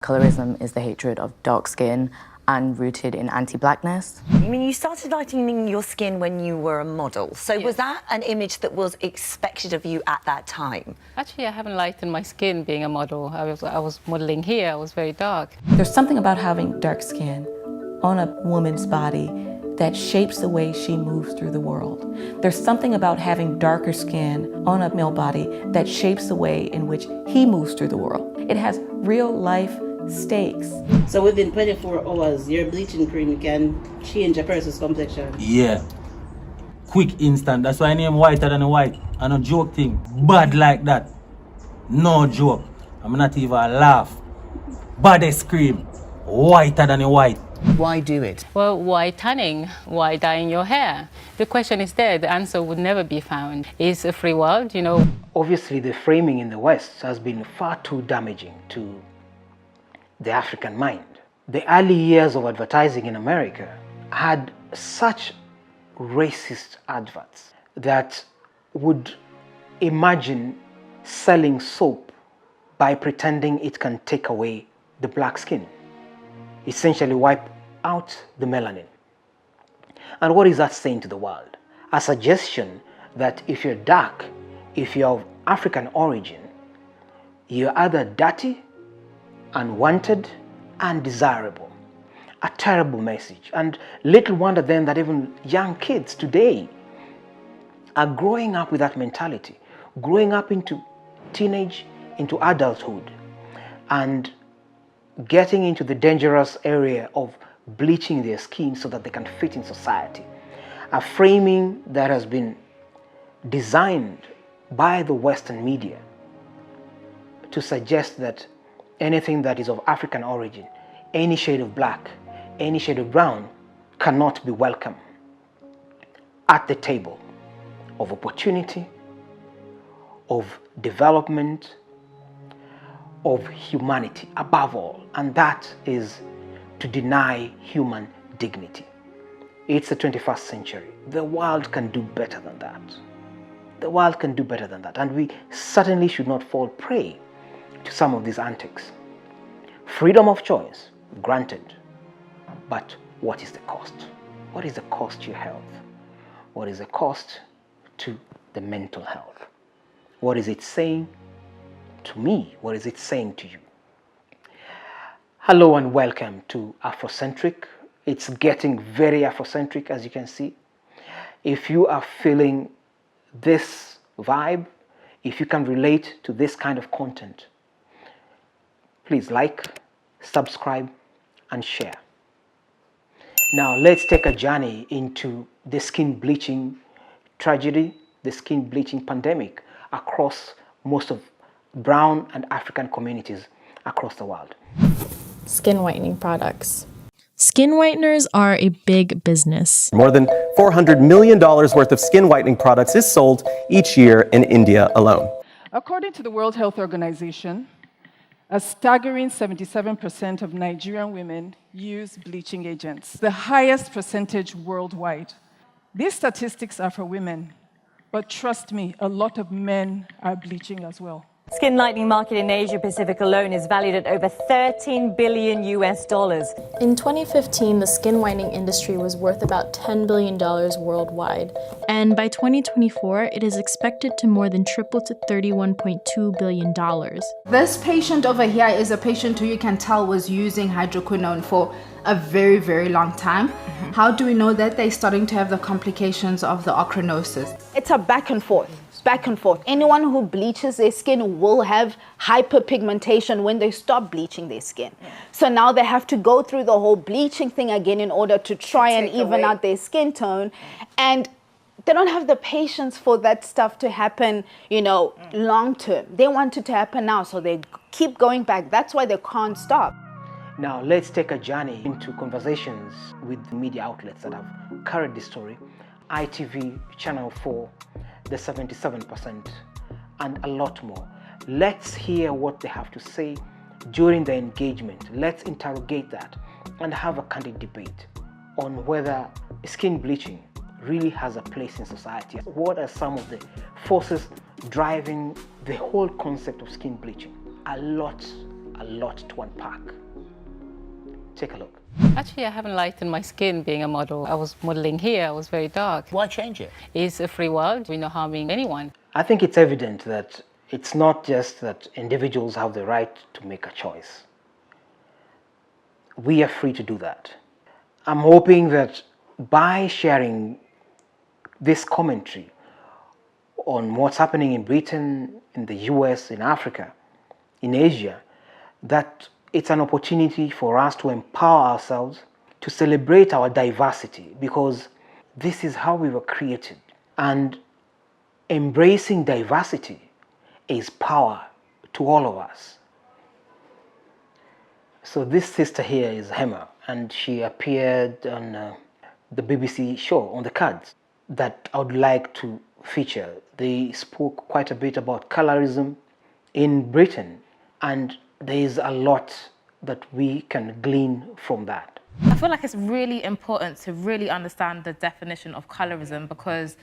Colorism is the hatred of dark skin and rooted in anti-blackness. I mean, you started lightening your skin when you were a model. So Yes. was that an image that was expected of you at that time? Actually, I haven't lightened my skin being a model. I was modeling here. I was very dark. There's something about having dark skin on a woman's body that shapes the way she moves through the world. There's something about having darker skin on a male body that shapes the way in which he moves through the world. It has real life stakes. So within 24 hours, your bleaching cream can change a person's complexion? Yeah. Quick, instant. That's why I name whiter than a white. And a joke thing. Bad like that. No joke. I'm not even a laugh. Baddest cream. Whiter than a white. Why do it? Well, why tanning? Why dyeing your hair? The question is there. The answer would never be found. It's a free world, you know. Obviously, the framing in the West has been far too damaging to the African mind. The early years of advertising in America had such racist adverts that would imagine selling soap by pretending it can take away the black skin, essentially wipe out the melanin. And what is that saying to the world? A suggestion that if you're dark, if you're of African origin, you're either dirty, unwanted, undesirable. A terrible message. And little wonder then that even young kids today are growing up with that mentality, growing up into teenage, into adulthood, and getting into the dangerous area of bleaching their skin so that they can fit in society. A framing that has been designed by the Western media to suggest that anything that is of African origin, any shade of black, any shade of brown, cannot be welcome at the table of opportunity, of development, of humanity above all. And that is to deny human dignity. It's the 21st century. The world can do better than that. The world can do better than that. And we certainly should not fall prey to some of these antics. Freedom of choice, granted. But what is the cost? What is the cost to your health? What is the cost to the mental health? What is it saying to me? What is it saying to you? Hello and welcome to Afrocentric. It's getting very Afrocentric, as you can see. If you are feeling this vibe, if you can relate to this kind of content, please like, subscribe, and share. Now let's take a journey into the skin bleaching tragedy, the skin bleaching pandemic across most of brown and African communities across the world. Skin whitening products. Skin whiteners are a big business. More than $400 million worth of skin whitening products is sold each year in India alone. According to the World Health Organization, a staggering 77% of Nigerian women use bleaching agents, the highest percentage worldwide. These statistics are for women, but trust me, a lot of men are bleaching as well. Skin lightening market in Asia Pacific alone is valued at over $13 billion. In 2015, the skin whitening industry was worth about $10 billion worldwide. And by 2024, it is expected to more than triple to $31.2 billion. This patient over here is a patient who you can tell was using hydroquinone for a very, very long time. How do we know that? They're starting to have the complications of the ochronosis. It's a back and forth. Back and forth. Anyone who bleaches their skin will have hyperpigmentation when they stop bleaching their skin. So now they have to go through the whole bleaching thing again in order to try and even out their skin tone. And they don't have the patience for that stuff to happen, you know, long term. They want it to happen now, so they keep going back. That's why they can't stop. Now let's take a journey into conversations with media outlets that have carried this story. ITV, Channel 4, the 77%, and a lot more. Let's hear what they have to say during the engagement. Let's interrogate that and have a candid debate on whether skin bleaching really has a place in society. What are some of the forces driving the whole concept of skin bleaching? A lot a lot to unpack. Take a look. Actually, I haven't lightened my skin being a model. I was modeling here, I was very dark. Why change it? It's a free world, we're not harming anyone. I think it's evident that it's not just that individuals have the right to make a choice. We are free to do that. I'm hoping that by sharing this commentary on what's happening in Britain, in the US, in Africa, in Asia, that it's an opportunity for us to empower ourselves, to celebrate our diversity, because this is how we were created. And embracing diversity is power to all of us. So this sister here is Hema, and she appeared on the BBC show, on the cards, that I would like to feature. They spoke quite a bit about colorism in Britain, and there is a lot that we can glean from that. I feel like it's really important to really understand the definition of colorism, because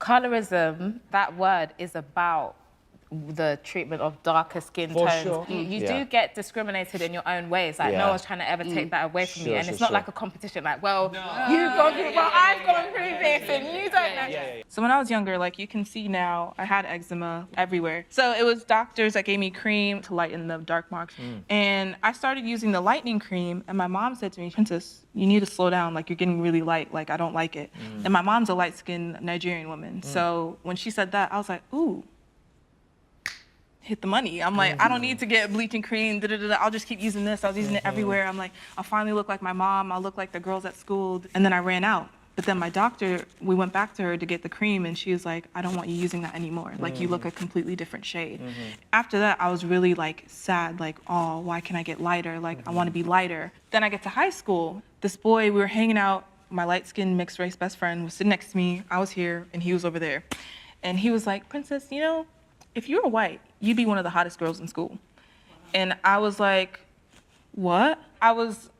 colorism, that word, is about the treatment of darker skin tones. Sure. You do get discriminated in your own ways. Like, no one's trying to ever take that away from you. And it's not like a competition, like, well, you've gone through, well, I've gone through this, and you don't know. So when I was younger, like you can see now, I had eczema everywhere. So it was doctors that gave me cream to lighten the dark marks. And I started using the lightening cream, and my mom said to me, Princess, you need to slow down, like you're getting really light, like I don't like it. And my mom's a light-skinned Nigerian woman. So when she said that, I was like, ooh, hit the money. I'm like, I don't need to get bleaching cream, I'll just keep using this. I was using it everywhere. I'm like, I'll finally look like my mom, I'll look like the girls at school. And then I ran out. But then my doctor, we went back to her to get the cream, and she was like, I don't want you using that anymore. Like, you look a completely different shade. After that, I was really like sad, like, oh, why can't I get lighter? Like, I want to be lighter. Then I get to high school. This boy, we were hanging out, my light-skinned mixed race best friend was sitting next to me. I was here, and he was over there. And he was like, Princess, you know, if you were white, you'd be one of the hottest girls in school. And I was like, what? I was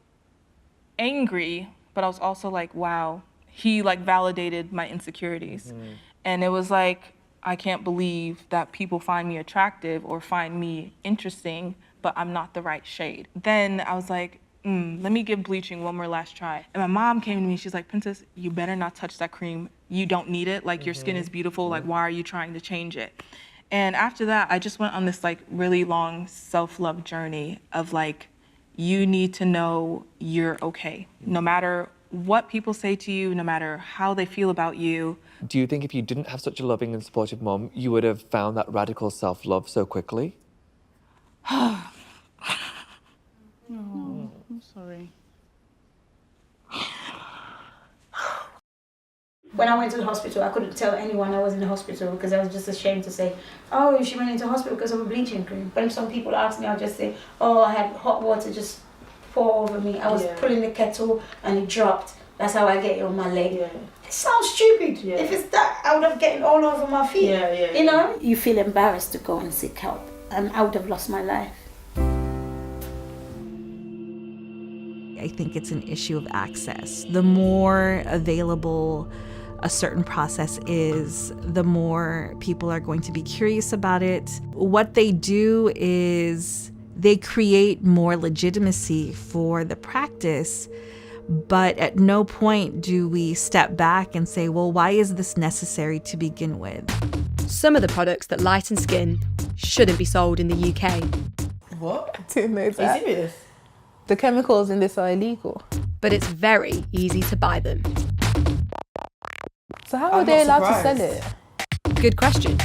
angry, but I was also like, wow. He like validated my insecurities. And it was like, I can't believe that people find me attractive or find me interesting, but I'm not the right shade. Then I was like, let me give bleaching one more last try. And my mom came to me, she's like, Princess, you better not touch that cream. You don't need it, like your skin is beautiful, like why are you trying to change it? And after that, I just went on this like really long self-love journey of like, you need to know you're okay. No matter what people say to you, no matter how they feel about you. Do you think if you didn't have such a loving and supportive mom, you would have found that radical self-love so quickly? No, I'm sorry. When I went to the hospital, I couldn't tell anyone I was in the hospital because I was just ashamed to say, oh, she went into hospital because of a bleaching cream. When some people ask me, I'll just say, oh, I had hot water just pour over me. I was pulling the kettle and it dropped. That's how I get it on my leg. It sounds stupid. If it's that, I would have gotten all over my feet. You know? You feel embarrassed to go and seek help, and I would have lost my life. I think it's an issue of access. The more available a certain process is, the more people are going to be curious about it. What they do is they create more legitimacy for the practice, but at no point do we step back and say, well, why is this necessary to begin with? Some of the products that lighten skin shouldn't be sold in the UK. What? I didn't know that. Are you serious? The chemicals in this are illegal. But it's very easy to buy them. So how are they allowed to sell it? Good question.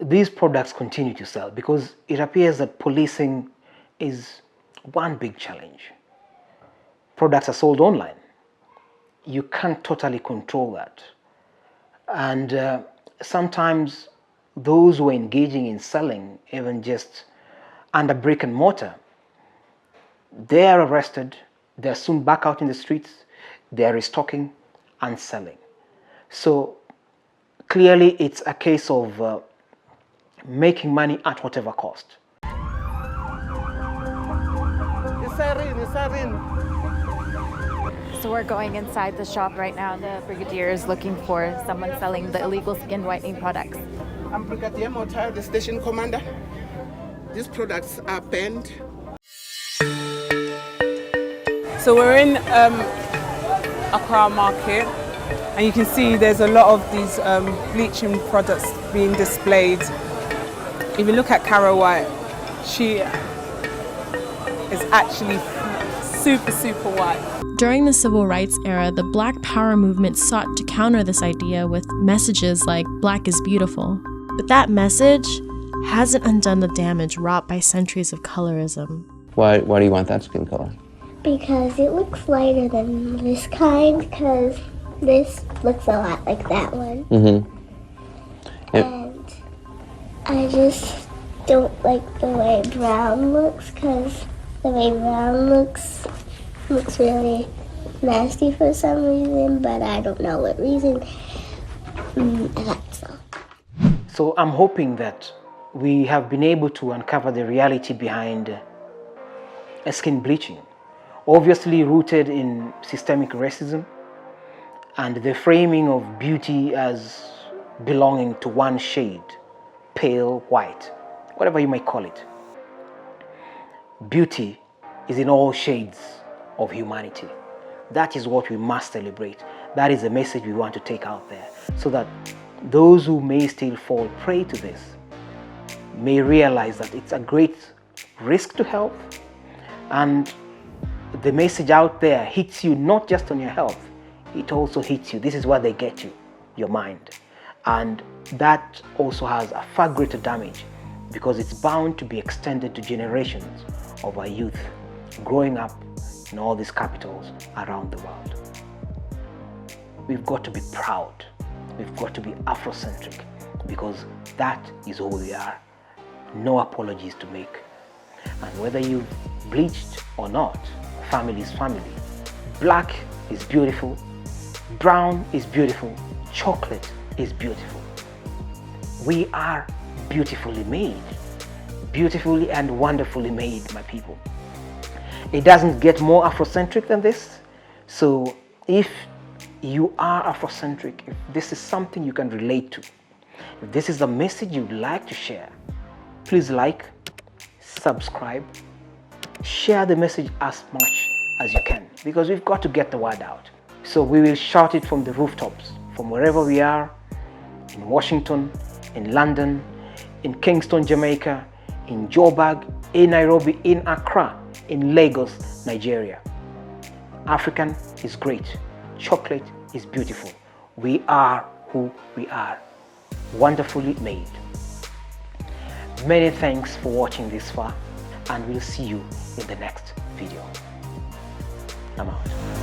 These products continue to sell because it appears that policing is one big challenge. Products are sold online. You can't totally control that. And sometimes those who are engaging in selling, even just under brick and mortar, they are arrested, they're soon back out in the streets, they're restocking and selling. So clearly it's a case of making money at whatever cost. So we're going inside the shop right now. The brigadier is looking for someone selling the illegal skin whitening products. I'm Brigadier Motar, the station commander. These products are banned. So we're in Accra Market, and you can see there's a lot of these bleaching products being displayed. If you look at Cara White, she is actually super white. During the civil rights era, the Black Power movement sought to counter this idea with messages like "Black is beautiful." But that message hasn't undone the damage wrought by centuries of colorism. Why do you want that skin color? Because it looks lighter than this kind, because this looks a lot like that one. Mm-hmm. And I just don't like the way brown looks, because the way brown looks really nasty for some reason, but I don't know what reason. That's all. So I'm hoping that we have been able to uncover the reality behind skin bleaching, obviously rooted in systemic racism and the framing of beauty as belonging to one shade, pale white, whatever you might call it. Beauty is in all shades of humanity. That is what we must celebrate. That is the message we want to take out there, so that those who may still fall prey to this may realize that it's a great risk to health, and the message out there hits you not just on your health, it also hits you. This is where they get you, your mind. And that also has a far greater damage, because it's bound to be extended to generations of our youth growing up in all these capitals around the world. We've got to be proud. We've got to be Afrocentric, because that is who we are. No apologies to make. And whether you've bleached or not, family is family. Black is beautiful, brown is beautiful, chocolate is beautiful. We are beautifully made, beautifully and wonderfully made, my people. It doesn't get more Afrocentric than this. So if you are Afrocentric, if this is something you can relate to, if this is a message you'd like to share, please like, subscribe, share the message as much as you can, because we've got to get the word out. So we will shout it from the rooftops, from wherever we are, in Washington, in London, in Kingston, Jamaica, in Joburg, in Nairobi, in Accra, in Lagos, Nigeria. African is great. Chocolate is beautiful. We are who we are. Wonderfully made. Many thanks for watching this far, and we'll see you in the next video. I'm out.